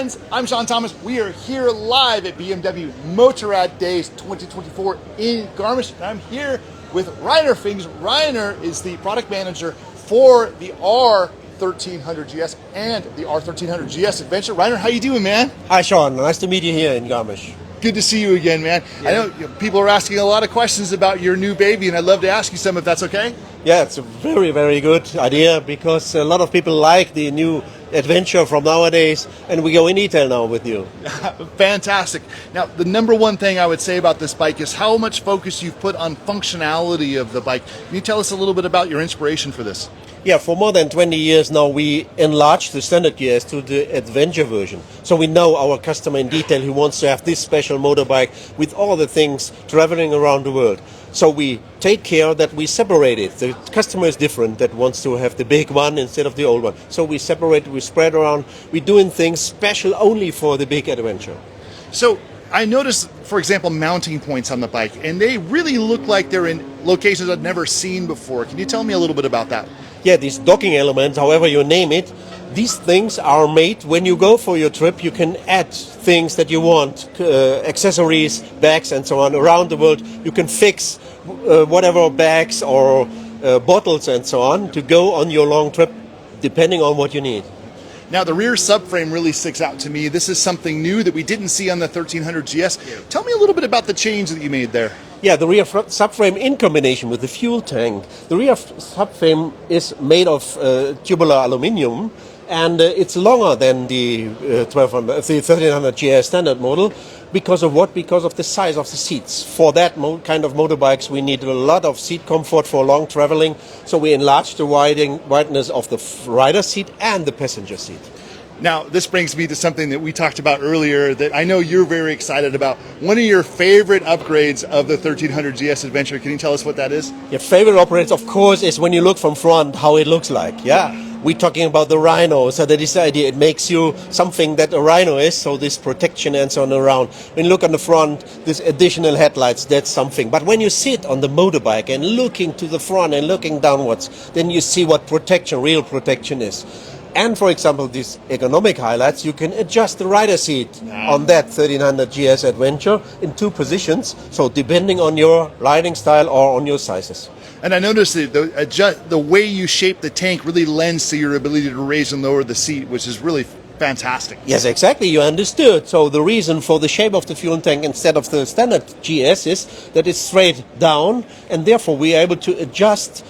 friends, I'm Sean Thomas. We are here live at BMW Motorrad Days 2024 in Garmisch, and I'm here with Rainer Fings. Rainer is the product manager for the R1300GS and the R1300GS Adventure. Rainer, how you doing, man? Hi, Sean. Nice to meet you here in Garmisch. Good to see you again, man. Yeah. I know people are asking a lot of questions about your new baby, and I'd love to ask you some if that's okay. Yeah, it's a very, very good idea because a lot of people like the new Adventure from nowadays, and we go in detail now with you. Fantastic. Now, the number one thing I would say about this bike is how much focus you've put on functionality of the bike. Can you tell us a little bit about your inspiration for this? Yeah, for more than 20 years now, we enlarged the standard GS to the Adventure version. So we know our customer in detail who wants to have this special motorbike with all the things traveling around the world. So we take care that we separate it. The customer is different, that wants to have the big one instead of the old one. So we separate, we spread around, we're doing things special only for the big Adventure. So I noticed, for example, mounting points on the bike, and they really look like they're in locations I've never seen before. Can you tell me a little bit about that? Yeah, these docking elements, however you name it, these things are made when you go for your trip. You can add things that you want, accessories, bags and so on around the world. You can fix whatever bags or bottles and so on to go on your long trip depending on what you need. Now, the rear subframe really sticks out to me. This is something new that we didn't see on the 1300GS. Tell me a little bit about the change that you made there. Yeah, the rear subframe in combination with the fuel tank. The rear subframe is made of tubular aluminium, and it's longer than the 1300GS standard model. Because of what? Because of the size of the seats. For that kind of motorbikes, we need a lot of seat comfort for long traveling. So we enlarged the wideness of the rider seat and the passenger seat. Now, this brings me to something that we talked about earlier that I know you're very excited about. One of your favorite upgrades of the 1300GS Adventure. Can you tell us what that is? Your favorite upgrades, of course, is when you look from front, how it looks like. Yeah. We're talking about the Rhino, so that is the idea. It makes you something that a Rhino is, so this protection and so on around. When you look on the front, this additional headlights, that's something. But when you sit on the motorbike and looking to the front and looking downwards, then you see what protection, real protection is. And for example, these economic highlights, you can adjust the rider seat on that 1300GS Adventure in two positions, so depending on your riding style or on your sizes. And I noticed that the way you shape the tank really lends to your ability to raise and lower the seat, which is really fantastic. Yes, exactly. You understood. So the reason for the shape of the fuel tank instead of the standard GS is that it's straight down, and therefore we are able to adjust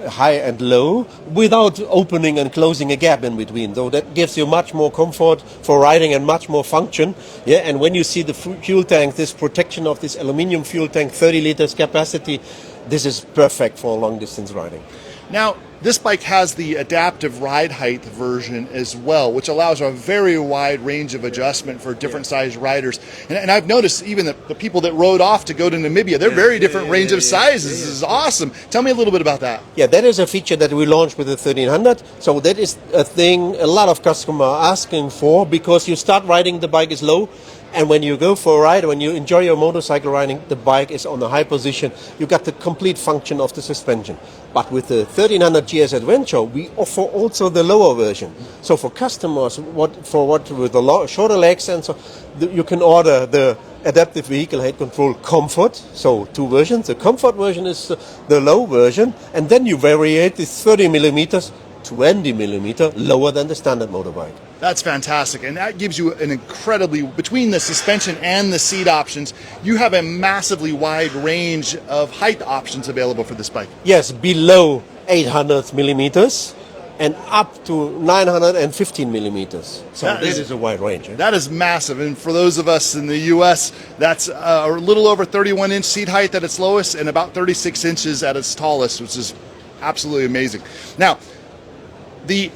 high and low without opening and closing a gap in between. So that gives you much more comfort for riding and much more function. Yeah, and when you see the fuel tank, this protection of this aluminium fuel tank, 30 liters capacity, this is perfect for long distance riding. Now, this bike has the adaptive ride height version as well, which allows a very wide range of adjustment for different size riders. And I've noticed even the people that rode off to go to Namibia, they're very different range of sizes. This is awesome. Tell me a little bit about that. Yeah, that is a feature that we launched with the 1300. So that is a thing a lot of customers are asking for, because you start riding, the bike is low. And when you go for a ride, when you enjoy your motorcycle riding, the bike is on a high position. You got the complete function of the suspension. But with the 1300GS Adventure, we offer also the lower version. So for customers, with the shorter legs and so, you can order the adaptive vehicle height control comfort. So two versions. The comfort version is the low version, and then you variate this 30 millimeters. 20 millimeter lower than the standard motorbike. That's fantastic, and that gives you an incredibly, between the suspension and the seat options, you have a massively wide range of height options available for this bike. Yes, below 800 millimeters and up to 915 millimeters. So this is a wide range. Eh? That is massive, and for those of us in the US, that's a little over 31-inch seat height at its lowest and about 36 inches at its tallest, which is absolutely amazing. Now, the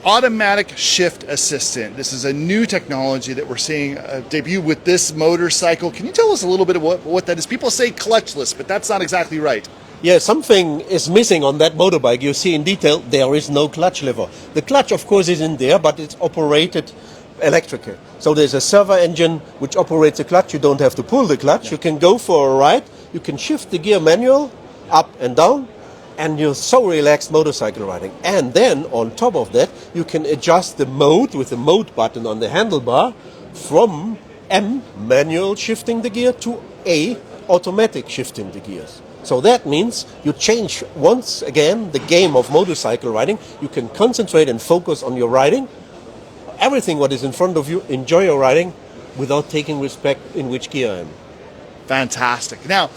automatic shift assistant. This is a new technology that we're seeing debut with this motorcycle. Can you tell us a little bit of what that is? People say clutchless, but that's not exactly right. Yeah, something is missing on that motorbike. You see in detail, there is no clutch lever. The clutch, of course, is in there, but it's operated electrical. So there's a servo engine which operates the clutch. You don't have to pull the clutch. You can go for a ride. You can shift the gear manual up and down. and you're so relaxed motorcycle riding. And then on top of that, you can adjust the mode with the mode button on the handlebar from M, manual shifting the gear, to A, automatic shifting the gears. So that means you change once again the game of motorcycle riding. You can concentrate and focus on your riding. Everything what is in front of you, enjoy your riding without taking respect in which gear I am. Fantastic. Now,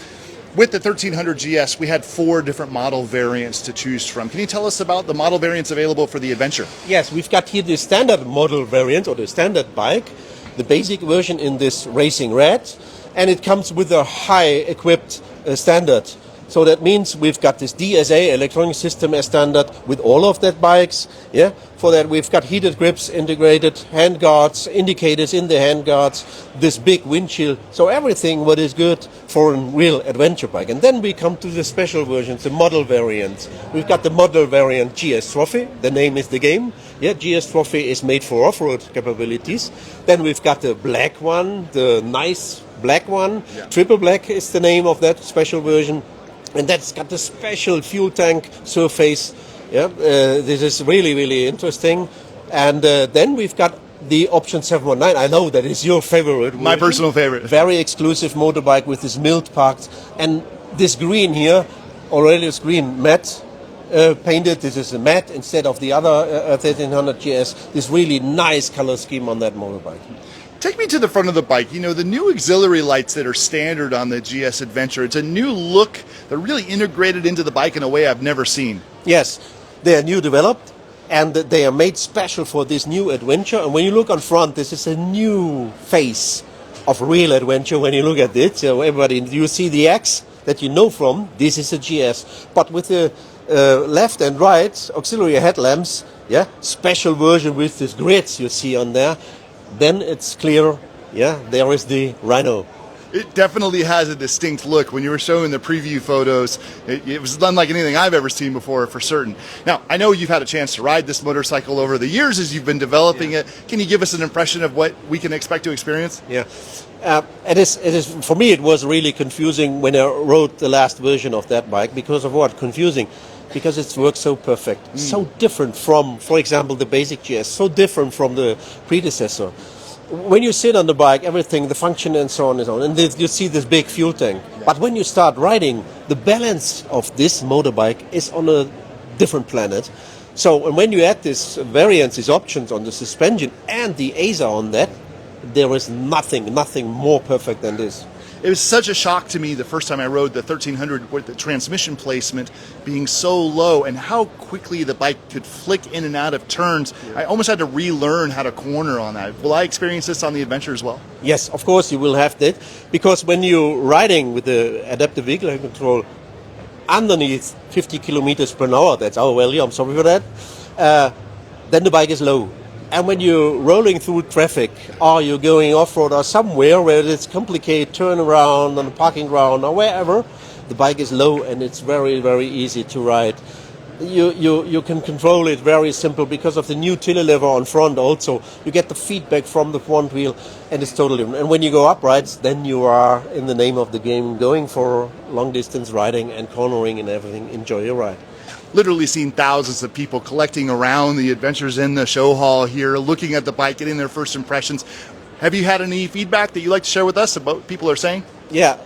with the 1300 GS, we had 4 different model variants to choose from. Can you tell us about the model variants available for the Adventure? Yes, we've got here the standard model variant, or the standard bike, the basic version in this racing red, and it comes with a high equipped standard. So that means we've got this DSA electronic system as standard with all of that bikes. Yeah. For that we've got heated grips, integrated handguards, indicators in the handguards, this big windshield. So everything what is good for a real adventure bike. And then we come to the special versions, the model variants. We've got the model variant GS Trophy. The name is the game. Yeah, GS Trophy is made for off-road capabilities. Then we've got the black one, the nice black one. Yeah. Triple black is the name of that special version. And that's got the special fuel tank surface. Yeah, this is really, really interesting. And then we've got the option 719. I know that is your favorite. My personal favorite. Very exclusive motorbike with this milled parts. And this green here, Aurelius green matte painted. This is a matte instead of the other 1300 GS. This really nice color scheme on that motorbike. Take me to the front of the bike. You know, the new auxiliary lights that are standard on the GS Adventure, it's a new look. They're really integrated into the bike in a way I've never seen. Yes, they are new developed, and they are made special for this new adventure. And when you look on front, this is a new face of real adventure when you look at it. So everybody, you see the X that you know from, this is a GS. But with the left and right auxiliary headlamps, yeah, special version with these grids you see on there, then it's clear, yeah, there is the Rhino. It definitely has a distinct look. When you were showing the preview photos, it was unlike anything I've ever seen before, for certain. Now, I know you've had a chance to ride this motorcycle over the years as you've been developing it. Can you give us an impression of what we can expect to experience? Yeah, it is. For me, it was really confusing when I rode the last version of that bike. Because of what? Confusing. Because it works so perfect, so different from, for example, the basic GS, so different from the predecessor. When you sit on the bike, everything, the function and so on and so on, and you see this big fuel tank. Yeah. But when you start riding, the balance of this motorbike is on a different planet. So and when you add this variants, these options on the suspension and the ASA on that, there is nothing more perfect than this. It was such a shock to me the first time I rode the 1300 with the transmission placement being so low and how quickly the bike could flick in and out of turns. I almost had to relearn how to corner on that. Will I experience this on the Adventure as well? Yes, of course you will have that, because when you're riding with the adaptive vehicle control underneath 50 kilometers per hour, that's our value, I'm sorry for that, then the bike is low. And when you're rolling through traffic, or you're going off-road or somewhere where it's complicated, turn around on the parking ground or wherever, the bike is low and it's very, very easy to ride. You can control it very simple because of the new tiller lever on front also. You get the feedback from the front wheel and it's totally different. And when you go uprights, then you are, in the name of the game, going for long-distance riding and cornering and everything. Enjoy your ride. Literally seen thousands of people collecting around the Adventures in the show hall here, looking at the bike, getting their first impressions. Have you had any feedback that you'd like to share with us about what people are saying? Yeah,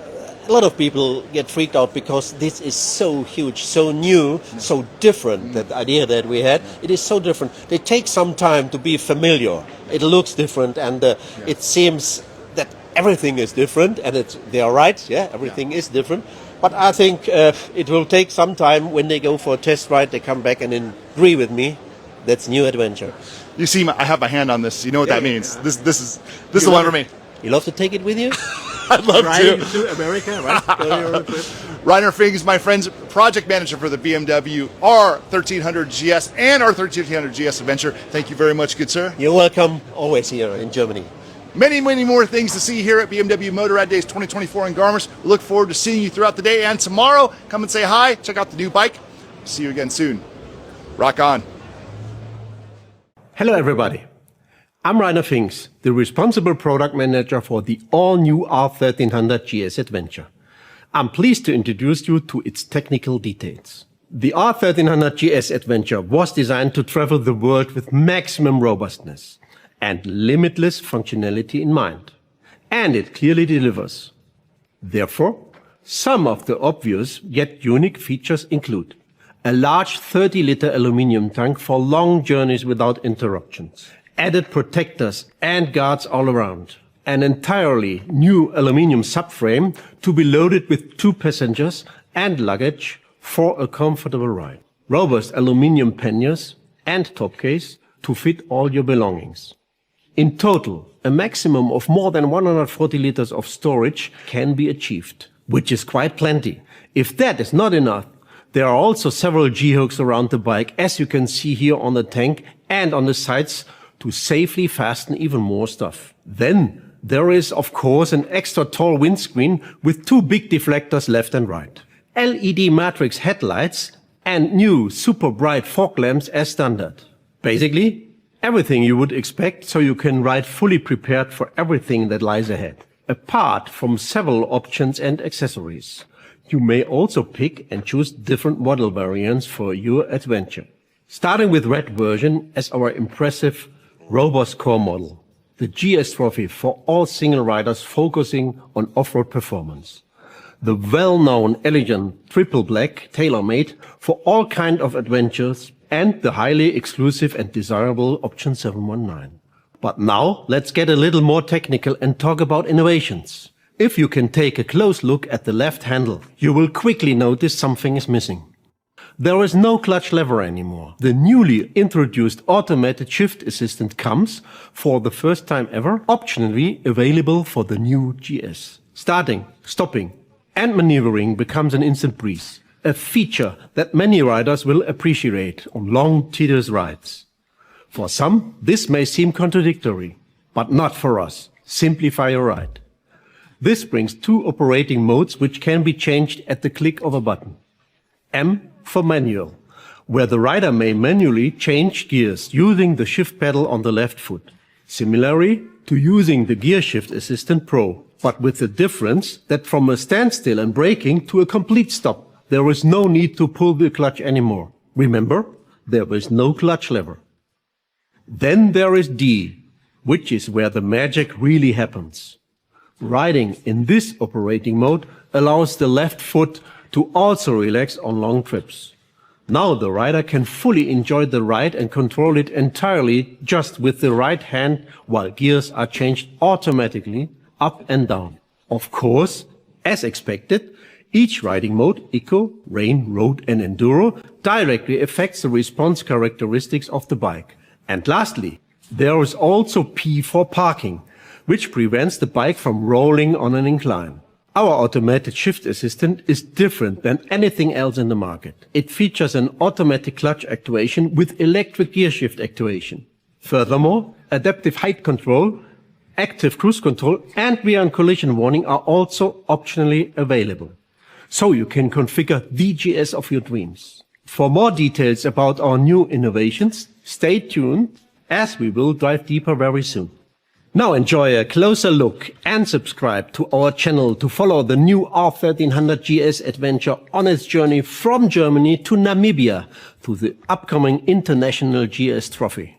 a lot of people get freaked out because this is so huge, so new, so different. That idea that we had, it is so different. It takes some time to be familiar. It looks different, and it seems that everything is different, and they are right, yeah, everything is different. But I think it will take some time. When they go for a test ride, they come back and agree with me. That's new adventure. You see, I have my hand on this. You know what that means. This is the one for me. You love to take it with you? I'd love to America, right? Rainer Fings, my friend's project manager for the BMW R1300GS and R1300GS Adventure. Thank you very much, good sir. You're welcome. Always here in Germany. Many, many more things to see here at BMW Motorrad Days 2024 in Garmisch. We look forward to seeing you throughout the day and tomorrow. Come and say hi. Check out the new bike. See you again soon. Rock on. Hello, everybody. I'm Rainer Fings, the responsible product manager for the all-new R1300 GS Adventure. I'm pleased to introduce you to its technical details. The R1300GS Adventure was designed to travel the world with maximum robustness and limitless functionality in mind. And it clearly delivers. Therefore, some of the obvious yet unique features include a large 30-liter aluminum tank for long journeys without interruptions, added protectors and guards all around, an entirely new aluminum subframe to be loaded with 2 passengers and luggage for a comfortable ride, robust aluminum panniers and top case to fit all your belongings. In total, a maximum of more than 140 liters of storage can be achieved, which is quite plenty. If that is not enough, there are also several G-hooks around the bike, as you can see here on the tank and on the sides, to safely fasten even more stuff. Then there is, of course, an extra tall windscreen with 2 big deflectors left and right, LED matrix headlights and new super bright fog lamps as standard. Basically, everything you would expect, so you can ride fully prepared for everything that lies ahead. Apart from several options and accessories, you may also pick and choose different model variants for your adventure. Starting with red version as our impressive, robust core model, the GS Trophy for all single riders focusing on off-road performance. The well-known elegant triple black tailor-made for all kind of adventures, and the highly exclusive and desirable option 719. But now let's get a little more technical and talk about innovations. If you can take a close look at the left handle, you will quickly notice something is missing. There is no clutch lever anymore. The newly introduced automated shift assistant comes, for the first time ever, optionally available for the new GS. Starting, stopping, and maneuvering becomes an instant breeze. A feature that many riders will appreciate on long, tedious rides. For some, this may seem contradictory, but not for us. Simplify your ride. This brings 2 operating modes which can be changed at the click of a button. M for manual, where the rider may manually change gears using the shift pedal on the left foot. Similarly to using the Gear Shift Assistant Pro, but with the difference that from a standstill and braking to a complete stop, there is no need to pull the clutch anymore. Remember, there is no clutch lever. Then there is D, which is where the magic really happens. Riding in this operating mode allows the left foot to also relax on long trips. Now the rider can fully enjoy the ride and control it entirely just with the right hand, while gears are changed automatically up and down. Of course, as expected, each riding mode, Eco, Rain, Road and Enduro, directly affects the response characteristics of the bike. And lastly, there is also P for parking, which prevents the bike from rolling on an incline. Our automated shift assistant is different than anything else in the market. It features an automatic clutch actuation with electric gear shift actuation. Furthermore, adaptive height control, active cruise control and rear and collision warning are also optionally available. So you can configure the GS of your dreams. For more details about our new innovations, stay tuned, as we will dive deeper very soon. Now enjoy a closer look and subscribe to our channel to follow the new R1300GS Adventure on its journey from Germany to Namibia to the upcoming International GS Trophy.